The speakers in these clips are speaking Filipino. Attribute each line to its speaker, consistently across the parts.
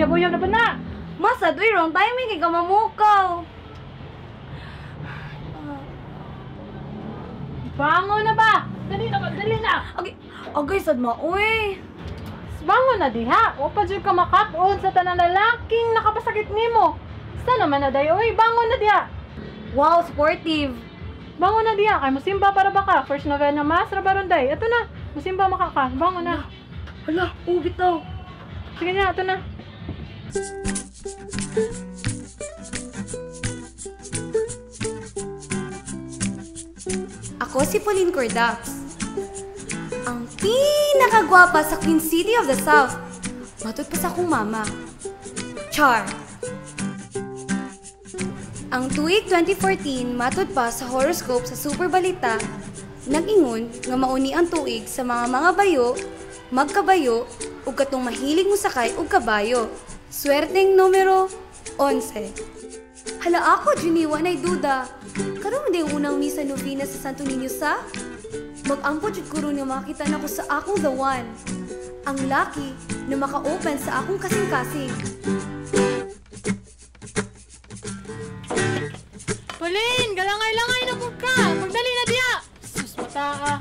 Speaker 1: uyab-uyab na ba na?
Speaker 2: Masa, doy wrong timing kay kamamukaw.
Speaker 1: Bangon na ba? Dali na.
Speaker 2: Agay, sad uy.
Speaker 1: Bangon na diha. O pa dyan ka makakon sa tanan lalaking nakapasakit nimo. Sa naman na day, oy, bangon na diha.
Speaker 2: Wow, sportive.
Speaker 1: Bangon na diha, kay musimba para baka. First novena mas, rabaronday. Ito na, musimba makaka. Bangon na.
Speaker 2: Hala, bitaw.
Speaker 1: Sige na, ito na.
Speaker 2: Ako si Pauline Cordax. Ang pinakagwapa sa Queen City of the South. Matut pa sa akong mama. Char. Ang tuig 2014, matod pa sa horoscope sa Super Balita, nag-ingon nga mauni ang tuig sa mga bayo, magkabayo, ug katong mahilig mo sakay og kabayo. Swerteng numero 11. Hala ako, Juniwa, na'y duda. Karon din unang misa novena sa Santo Niño sa? Mag-ampot jud ko ron nga makita na ko sa akong the one. Ang lucky na maka-open sa akong kasing-kasing.
Speaker 1: Pauline, galangay-langay na po ka. Magdali na diya. Sus, mata.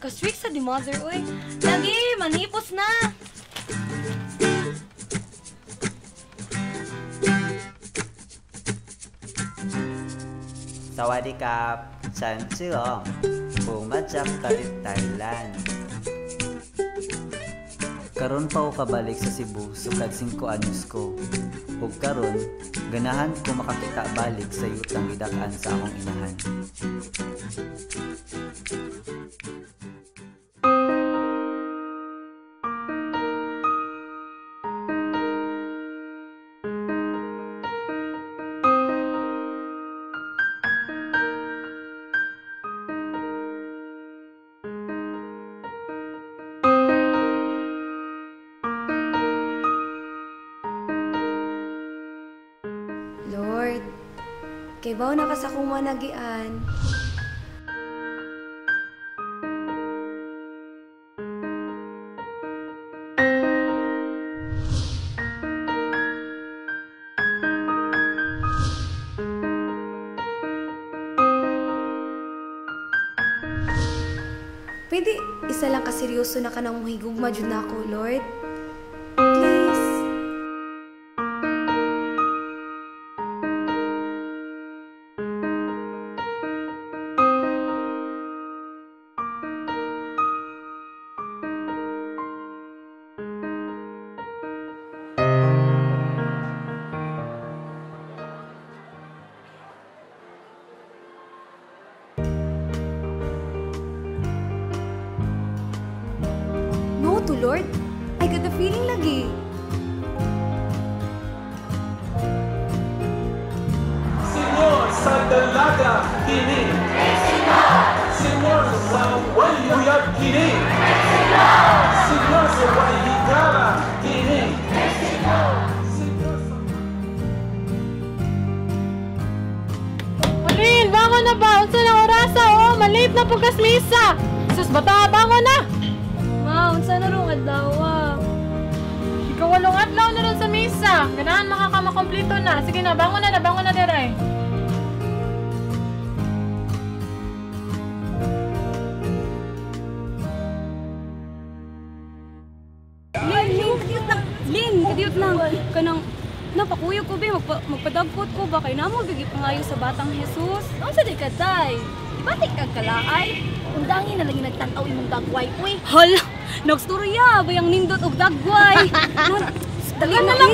Speaker 2: Kaswik sa di mother, oy. Lagi, manipos na.
Speaker 3: Sawadikap, Sansilong, Pumajak Kalit Thailand. Karon pa ko kabalik sa Cebu sukad 5 anyos ko. Ug karon, ganahan ko makakita balik sa yutang gidak-an sa akong inahan.
Speaker 2: Lord, kay baw na ka sa kong managian. Pwede isa lang kaseryoso na ka nang mahigugma dyan na ako, Lord? Please. No to Lord, I got the feeling lagi.
Speaker 4: Senyor sa dalaga kini. Senyor sa waluyab kini. Senyor sa walihigala kini.
Speaker 1: Pauline, bangon na ba? Unsa na orasa? Oh, malate na po kas misa. Sus, bata, bangon na.
Speaker 2: Ma, unsa na rong adlaw?
Speaker 1: Ikaw walong adlaw na ron sa misa. Ganahan makakamakompleto na. Sige na, bangon na diray.
Speaker 2: Lin, kadiyot lang. Kanang napakuyog ko ba, magpadagkot ko ba, kay namo bigi pangayo sa batang Jesus.
Speaker 5: Ang sa di ka, day. Batik kag kalaay. Undangin na lang yung nagtanaw imong dagway, uy.
Speaker 2: Hala, nagstorya, bayang nindot og dagway. Dali na lang.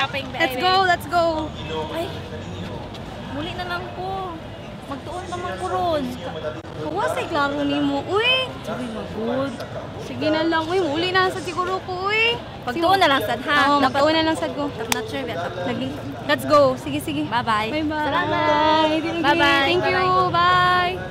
Speaker 5: shopping, baby.
Speaker 2: Let's go, let's go.
Speaker 5: Ay, muli na lang ko. Magtuon naman ko ron.
Speaker 2: Kawasay klaro nimo, uy.
Speaker 5: Sabi magod.
Speaker 2: Sige na lang, uy. Muli na sa siguro ko, uy.
Speaker 5: Pagtuon na lang sad ha.
Speaker 2: Oo, magtuon na lang sad ko.
Speaker 5: Top notcher, bet.
Speaker 2: Let's go. Sige, sige.
Speaker 5: Bye-bye.
Speaker 2: Bye-bye.
Speaker 5: Salamat. Bye-bye.
Speaker 2: Thank you. Bye.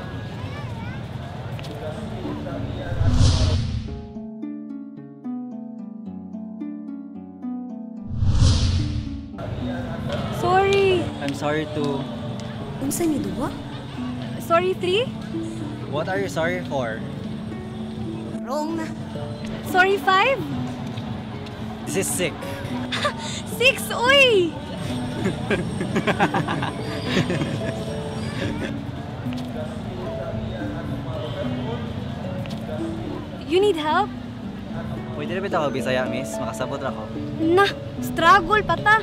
Speaker 2: Sorry.
Speaker 3: I'm sorry too.
Speaker 2: Unsa ni duwa? Sorry, 3.
Speaker 3: What are you sorry for?
Speaker 2: Wrong na. Sorry, 5.
Speaker 3: This is sick.
Speaker 2: 6, uy! You need help?
Speaker 3: Pwede rin ako Bisaya, miss. Makasabot ako.
Speaker 2: Na, struggle pa ta.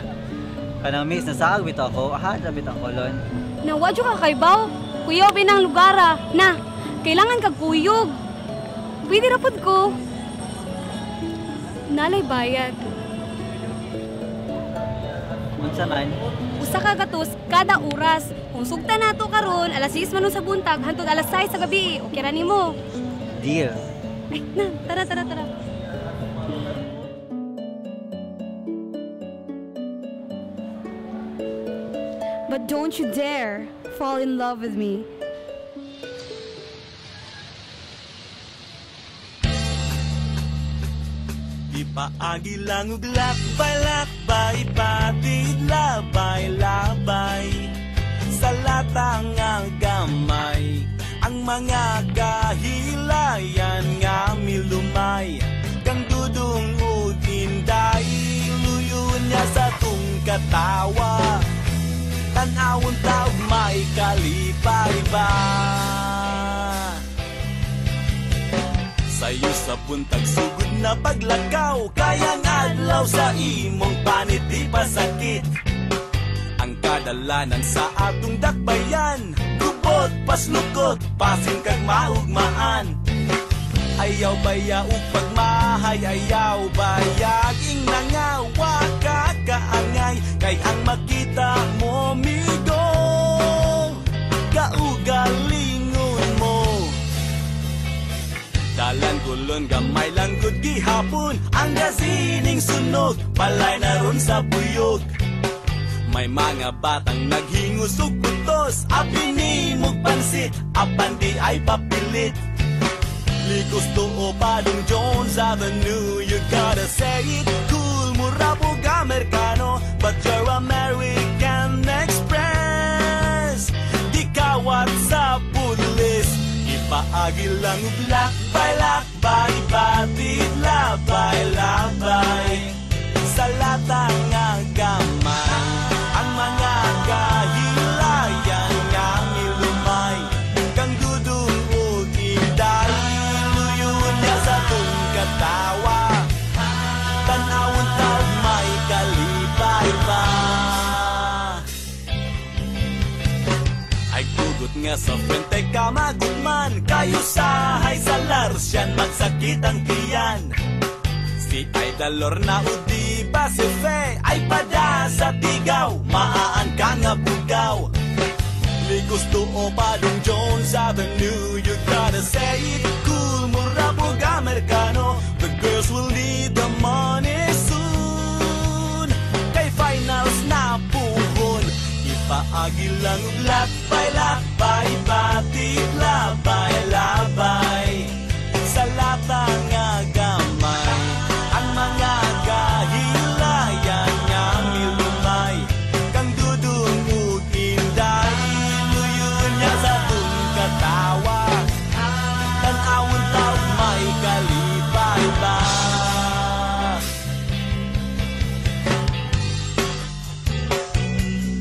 Speaker 3: Kanang miss, nasaag bito ako. Ahad na bito ang kolon.
Speaker 2: Nawadyo ka kay Baw. Kuyaw binang lugara. Na, kailangan kag kuyog. Pwede rapod ko. Nalay bayad.
Speaker 3: Unsa man?
Speaker 2: Usa ka gatos kada oras. Kung sugta nato karon, alas 6 man sa buntag hantod alas 6 sa gabi. Okay ra nimo.
Speaker 3: Deal.
Speaker 2: Ay, na, tara, tara, tara. But don't you dare fall in love with me.
Speaker 6: Ipaagi lang ug lakbay-lakbay, patid labay-labay. Sa latang nga gamay, ang mga kahilayan nga milumay. Kang dudong ug inday, luyon niya sa tung katawa. Tanawon taog may kalipay ba? Sayo sa buntag sugod na paglakaw, kayang adlaw sa imong panit di pasakit. Ang kadalanan sa atong dakbayan, gubot paslukot, pasin kag maugmaan. Ayaw baya ug pagmahay, ayaw bayag ing nangawa kakaangay. Kay ang makita mo migo, kaugalingon mo. Dalan kulon gamay lang gud gihapon, ang gasining sunog palay na ron sa buyog. May mga batang naghingos ug butos, apinimog pansit, apan di ay papilit. Likos to o Padong Jones Avenue, you gotta say it cool. Mura po Amerikano, but you're American Express. Di kawat sa pulis, ipaagi lang ug lakbay-lakbay, batid labay-labay. Sa latang nga gamay, ang mga kahilayan nga milumay. Kang dudong ug inday, luyon niya sa tung katawa. Tanawon taog may kalipay ba? Ay gugot nga sa frente ka magutman, kayo sahay sa larsyan magsakit ang tiyan. Si Aidalor na udi ba si Fe ay pada sa tigaw, maaan ka nga bugaw. Ligos to o Padong Jones Avenue, you gotta say it cool. Mura po Amerikano, the girls will need the money soon. Kay finals na puhon, ipaagi lang ug lakbay-lakbay, batid labay-labay. Sa latang nga gamay, ang mga kahilayan nga milumay. Kang dudong ug inday, luyon niya sa tung katawa. Tanawon taog may kalipay ba?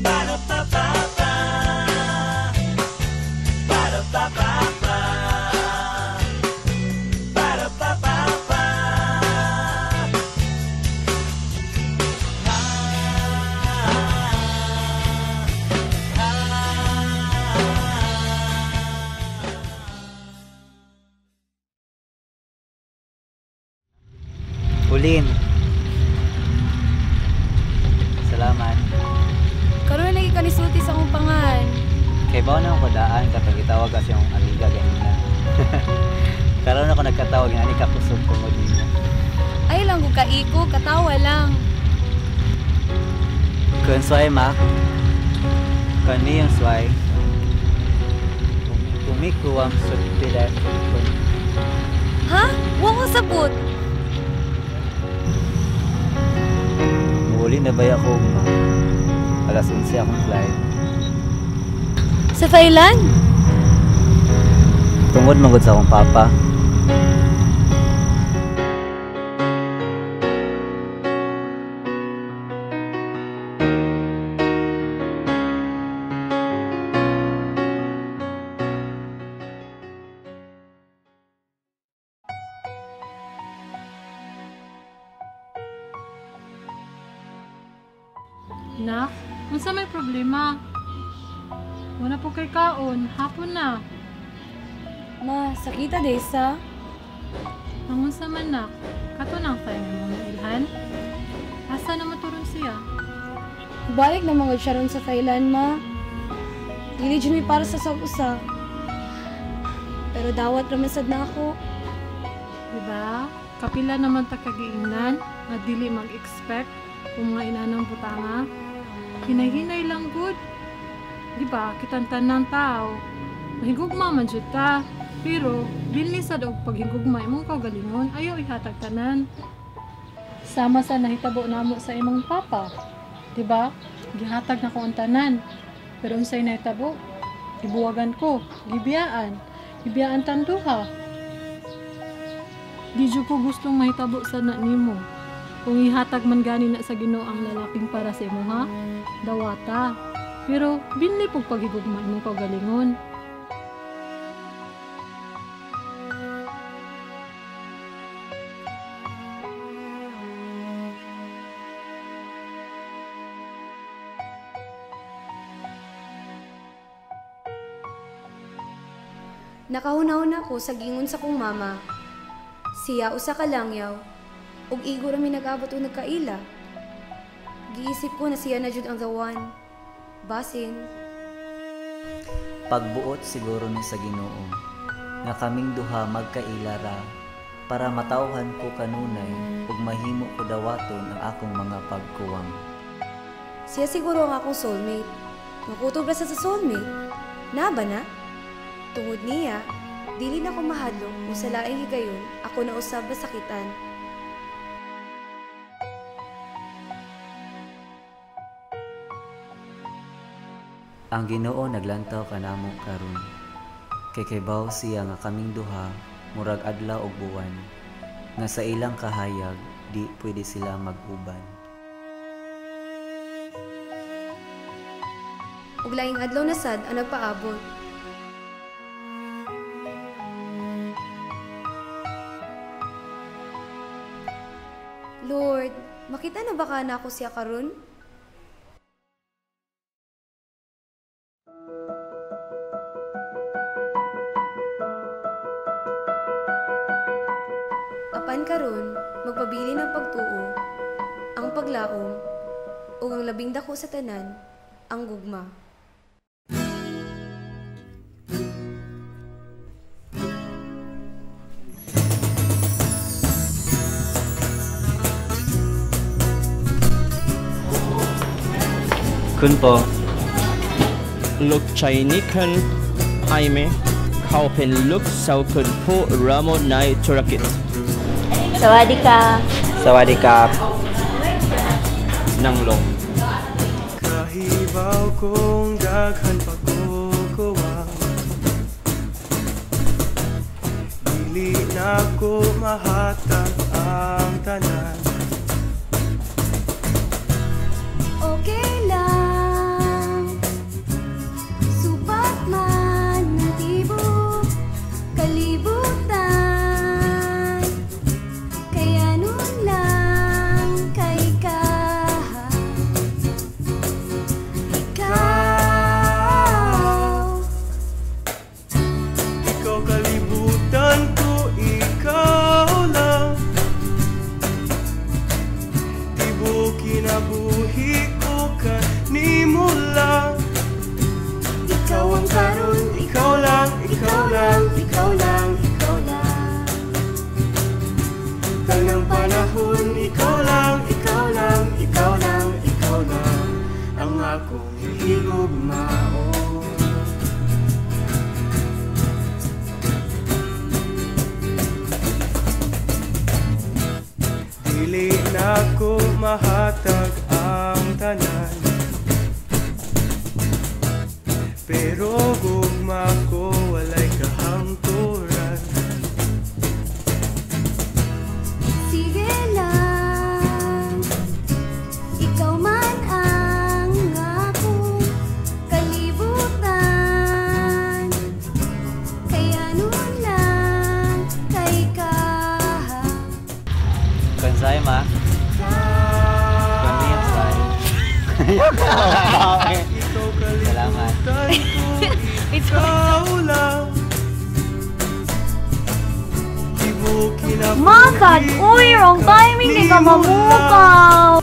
Speaker 6: Ba-da-ba-ba-ba, ba-da-ba-ba-ba, ba-da-ba-ba-ba.
Speaker 3: Ulin. salamat.
Speaker 2: Karon na lagi ka nisulti sa akong pangan.
Speaker 3: Kay bawa na ako daan kapag itawag kasi yung amiga ganina. Karon ako nagkatawag nga ni kakusog tungod nimo.
Speaker 2: Ay lang kung kaiko, katawa lang.
Speaker 3: Kun sway ma. Kani yung sway. Kumikuwang sulpila.
Speaker 2: Ha? Wa ko sabot.
Speaker 3: Muli na ba ako ma? Alas 11 akong flight.
Speaker 2: Sa Thailand?
Speaker 3: Tungod magod sa akong papa.
Speaker 1: Nak, unsa may problema? Wala po kay kaon, hapon na.
Speaker 2: Ma, sakita desa.
Speaker 1: Ang unsa man nak, kato nang tayo ng mga ilhan. Asa na maturon siya?
Speaker 2: Balik na mga siya ron sa Thailand, ma. Dili dyan may para sa usa. Pero dawat raman sad na ako.
Speaker 1: Diba? Kapila naman ta kagiingnan, nga dili mag-expect kung mga inanang butanga. Hinay-hinay lang good. Diba? Kitantan ng tao. Mahigugma man jud ta. Pero, bilni sa daog paghigugma imong kagalingon, ayaw ihatag tanan. Sama sa nahitabo namo sa imong papa. Diba? Gihatag na ko ang tanan. Pero unsay nahitabo? Ibuwagan ko, gibiyaan. Gibiyaan tanduha. Di jud ko gustong mahitabo sa na nimo. Kung ihatag man gani na sa Ginoo ang lalaking para sa imo ha, dawata. Pero binli pug paghigugma imong kagalingon.
Speaker 2: Nakahunaw ko sa gingon sa kong mama. Siya usa ka langyaw, ug igo ra mi nag-abot o nagkaila. Giisip ko na siya na jud ang the one. Basin.
Speaker 3: Pagbuot siguro ni sa Ginoo nga kaming duha magkailara para matawhan ko kanunay ug mahimo ko dawaton ang akong mga pagkuwang.
Speaker 2: Siya siguro ang akong soulmate. Nakutob ra sa soulmate. Naba na? Tungod niya, dili na ko mahadlok kung sa laing higayon ako na usab sakitan.
Speaker 3: Ang Ginoo naglantaw kanamo karon. Kay kaybaw siya nga kaming duha murag adlaw ug buwan. Nga sa ilang kahayag di pwede sila mag-uban.
Speaker 2: Ug laing adlaw na sad ang nagpaabot. Lord, makita na baka na ako siya karon? Apan karon, magpabili ng pagtuo, ang paglaom, o ang labing dako sa tanan, ang gugma.
Speaker 3: Kun po,
Speaker 7: ลูกชายนี่คันไอเมเขาเป็นลูกสาวคนผู้รามในธุรกิจ
Speaker 5: Sawadee-ka.
Speaker 3: sawadee-kap.
Speaker 7: นั่งลง
Speaker 8: Kahibaw kong daghan pagkukuwang Dili na ko mahatag ang tanan
Speaker 2: Okay lang, supat man ng tibok, kalibutan, kaya nun lang kay ka.
Speaker 8: Ikaw kalibutan ko, ikaw lang Tibo kinabuhi ko mahatag ang tanan. Pero gugma ko walay kahangturan.
Speaker 2: Sige lang, ikaw man ang akong kalibutan. Kaya nun lang kay ka.
Speaker 3: Kansay ma? Kami ang say. Salamat.
Speaker 8: Ikaw lang.
Speaker 5: Magad! Uy, wrong timing! Di ka mamukaw!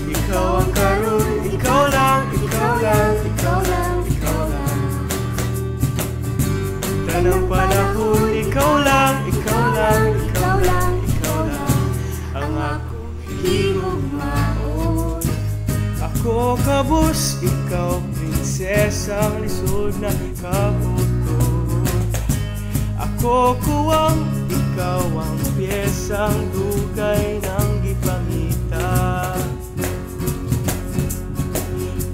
Speaker 8: Ikaw ang karoon, ikaw lang, ikaw lang, ikaw lang, ikaw lang. Tanang panahon, ikaw lang, ikaw lang, ikaw lang, ikaw lang. Ang akong higugmaon. Ako kabus, ikaw prinsesang lisod na kabuton. Ako kuwang, ikaw ang piyesang dugay ng gipangita.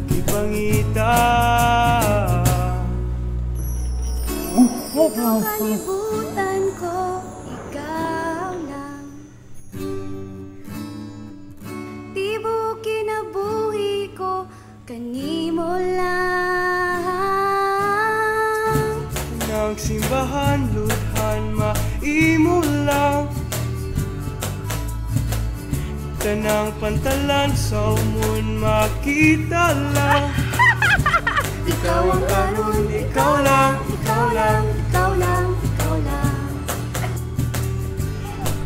Speaker 8: Gipangita.
Speaker 2: Kalibutan ko, ikaw lang. Tibok kinabuhi ko, kanimo lang.
Speaker 8: Nang simbahan, ludhan, maimo lang. Tanang pantalan, sa umon makita lang. Ikaw ang karoon, ikaw lang, ikaw lang,
Speaker 2: Ikaw lang, ikaw lang.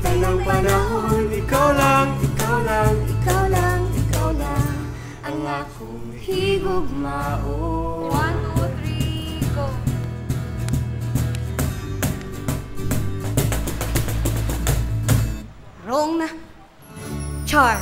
Speaker 8: tanang panahon, ikaw lang, ikaw lang,
Speaker 2: Ikaw lang, ikaw lang.
Speaker 8: ang akong higugmaon.
Speaker 2: 1, 2, 3, go. Wrong na. Char.